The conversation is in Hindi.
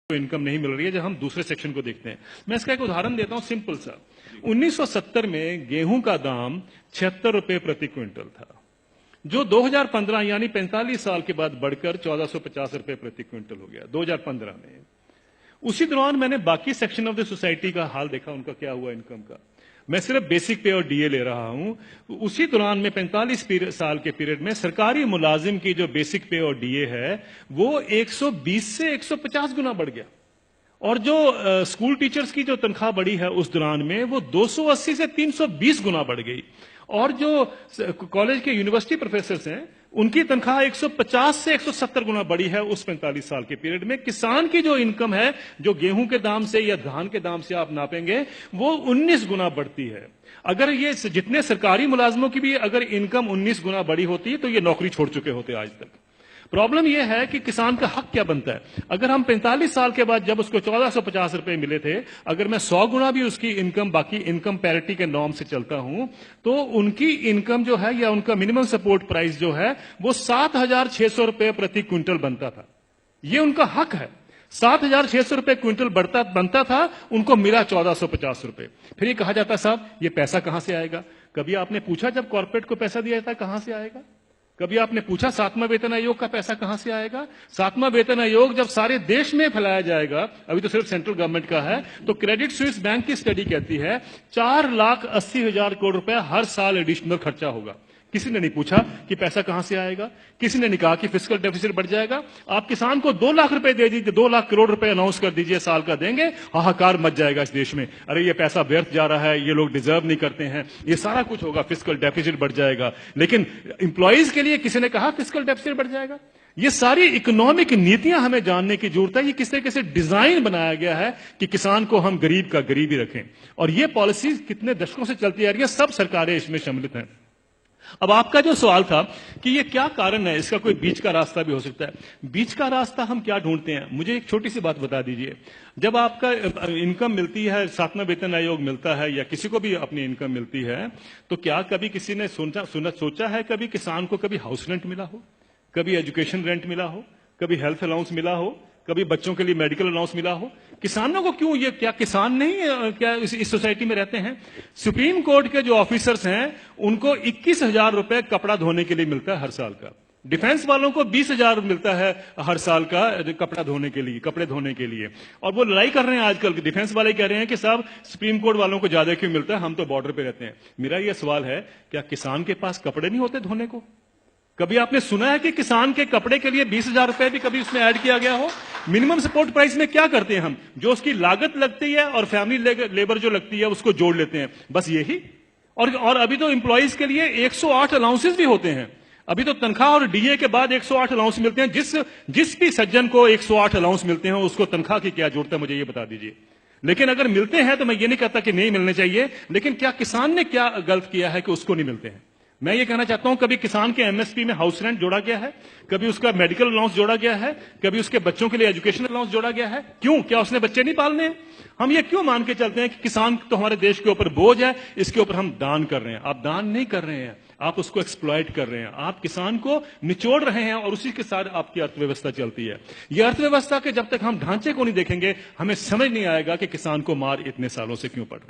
इनकम नहीं मिल रही है। जब हम दूसरे सेक्शन को देखते हैं, मैं इसका एक उदाहरण देता हूं सिंपल सा। 1970 में गेहूं का दाम 76 रुपए प्रति क्विंटल था, जो 2015 यानी 45 साल के बाद बढ़कर 1450 रुपए प्रति क्विंटल हो गया 2015 में। उसी दौरान मैंने बाकी सेक्शन ऑफ द सोसाइटी का हाल देखा, उनका क्या हुआ इनकम का। मैं सिर्फ बेसिक पे और डीए ले रहा हूं। उसी दौरान में 45 साल के पीरियड में सरकारी मुलाजिम की जो बेसिक पे और डीए है वो 120 से 150 गुना बढ़ गया, और जो स्कूल टीचर्स की जो तनख्वाह बढ़ी है उस दौरान में वो 280 से 320 गुना बढ़ गई, और जो कॉलेज के यूनिवर्सिटी प्रोफेसर हैं उनकी तनख्वाह 150 से 170 गुना बढ़ी है उस 45 साल के पीरियड में। किसान की जो इनकम है, जो गेहूं के दाम से या धान के दाम से आप नापेंगे, वो 19 गुना बढ़ती है। अगर ये जितने सरकारी मुलाजमों की भी अगर इनकम 19 गुना बढ़ी होती तो ये नौकरी छोड़ चुके होते आज तक। प्रॉब्लम यह है कि किसान का हक क्या बनता है। अगर हम 45 साल के बाद जब उसको 1450 रुपए मिले थे, अगर मैं 100 गुना भी उसकी इनकम बाकी इनकम पैरिटी के नॉर्म से चलता हूं, तो उनकी इनकम जो है या उनका मिनिमम सपोर्ट प्राइस जो है वो 7600 रुपए प्रति क्विंटल बनता था। ये उनका हक है। 7600 रुपए क्विंटल बनता था, उनको मिला 1450 रुपए। फिर ये कहा जाता साहब ये पैसा कहां से आएगा। कभी आपने पूछा जब कॉर्पोरेट को पैसा दिया जाता कहां से आएगा? कभी आपने पूछा 7वां वेतन आयोग का पैसा कहां से आएगा? 7वां वेतन आयोग जब सारे देश में फैलाया जाएगा, अभी तो सिर्फ सेंट्रल गवर्नमेंट का है, तो क्रेडिट स्विस बैंक की स्टडी कहती है 4,80,000 करोड़ रुपए हर साल एडिशनल खर्चा होगा। किसी ने नहीं पूछा कि पैसा कहां से आएगा। किसी ने नहीं कहा कि फिस्कल डेफिसिट बढ़ जाएगा। आप किसान को 2 लाख रुपए दे दीजिए, 2 लाख करोड़ रुपए अनाउंस कर दीजिए साल का देंगे, हाहाकार मच जाएगा इस देश में। अरे ये पैसा व्यर्थ जा रहा है, ये लोग डिजर्व नहीं करते हैं, ये सारा कुछ होगा, फिस्कल डेफिसिट बढ़ जाएगा। लेकिन इंप्लॉइज के लिए किसी ने कहा फिस्कल डेफिसिट बढ़ जाएगा? ये सारी इकोनॉमिक नीतियां हमें जानने की जरूरत है। ये किस तरीके से डिजाइन बनाया गया है कि किसान को हम गरीब का गरीब ही रखें, और ये पॉलिसीज कितने दशकों से चलती आ रही है, सब सरकारें इसमें सम्मिलित हैं। अब आपका जो सवाल था कि ये क्या कारण है, इसका कोई बीच का रास्ता भी हो सकता है। बीच का रास्ता हम क्या ढूंढते हैं, मुझे एक छोटी सी बात बता दीजिए। जब आपका इनकम मिलती है, 7वां वेतन आयोग मिलता है या किसी को भी अपनी इनकम मिलती है, तो क्या कभी किसी ने सोचा है कभी किसान को कभी हाउस रेंट मिला हो, कभी एजुकेशन रेंट मिला हो, कभी हेल्थ अलाउंस मिला हो, कभी बच्चों के लिए मेडिकल अलाउंस मिला हो? किसानों को क्यों, ये क्या किसान नहीं क्या इस सोसाइटी में रहते हैं? सुप्रीम कोर्ट के जो ऑफिसर्स हैं उनको 21,000 रुपए कपड़ा धोने के लिए मिलता है हर साल का। डिफेंस वालों को 20,000 मिलता है हर साल का कपड़ा धोने के लिए, कपड़े धोने के लिए। और वो लड़ाई कर रहे हैं आजकल, डिफेंस वाले कह रहे हैं कि साहब सुप्रीम कोर्ट वालों को ज्यादा क्यों मिलता है, हम तो बॉर्डर पे रहते हैं। मेरा यह सवाल है, क्या किसान के पास कपड़े नहीं होते धोने को? कभी आपने सुना है कि किसान के कपड़े के लिए 20,000 रुपए भी कभी उसमें ऐड किया गया हो? मिनिमम सपोर्ट प्राइस में क्या करते हैं हम, जो उसकी लागत लगती है और फैमिली लेबर जो लगती है उसको जोड़ लेते हैं, बस यही। और अभी तो एम्प्लॉइज के लिए 108 अलाउंसेस भी होते हैं। अभी तो तनख्वाह और डीए के बाद 108 अलाउंस मिलते हैं। जिस भी सज्जन को 108 अलाउंस मिलते हैं उसको तनख्वाह की क्या जरूरत है, मुझे ये बता दीजिए। लेकिन अगर मिलते हैं तो मैं ये नहीं कहता कि नहीं मिलने चाहिए, लेकिन क्या किसान ने क्या गलत किया है कि उसको नहीं मिलते हैं? मैं ये कहना चाहता हूं, कभी किसान के एमएसपी में हाउस रेंट जोड़ा गया है, कभी उसका मेडिकल अलाउंस जोड़ा गया है, कभी उसके बच्चों के लिए एजुकेशन अलाउंस जोड़ा गया है? क्यों? क्या उसने बच्चे नहीं पालने हैं? हम ये क्यों मान के चलते हैं कि किसान तो हमारे देश के ऊपर बोझ है, इसके ऊपर हम दान कर रहे हैं? आप दान नहीं कर रहे हैं, आप उसको एक्सप्लॉइट कर रहे हैं, आप किसान को निचोड़ रहे हैं, और उसी के साथ आपकी अर्थव्यवस्था चलती है। यह अर्थव्यवस्था के जब तक हम ढांचे को नहीं देखेंगे, हमें समझ नहीं आएगा कि किसान को मार इतने सालों से क्यों पड़ रही है।